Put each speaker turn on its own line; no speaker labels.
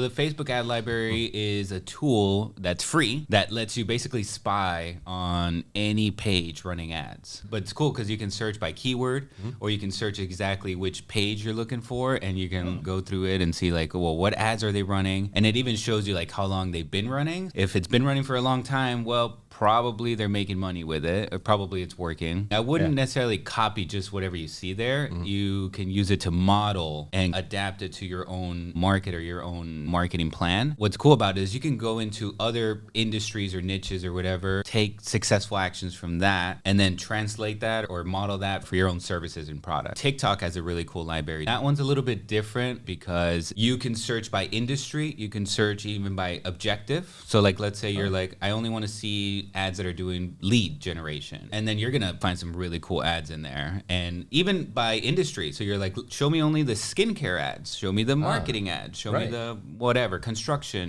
The Facebook ad library is a tool that's free that lets you basically spy on any page running ads. But it's cool because you can search by keyword or you can search exactly which page you're looking for, and you can go through it and see like, well, what ads are they running? And it even shows you like how long they've been running. If it's been running for a long time, well, probably they're making money with it, or probably it's working. I wouldn't necessarily copy just whatever you see there. You can use it to model and adapt it to your own market or your own marketing plan. What's cool about it is you can go into other industries or niches or whatever, take successful actions from that, and then translate that or model that for your own services and products. TikTok has a really cool library. That one's a little bit different because you can search by industry. You can search even by objective. So like, let's say you're like, I only want to see ads that are doing lead generation, and then you're gonna find some really cool ads in there. And even by industry, so you're like, show me only the skincare ads, show me the marketing ads, show me the whatever, construction.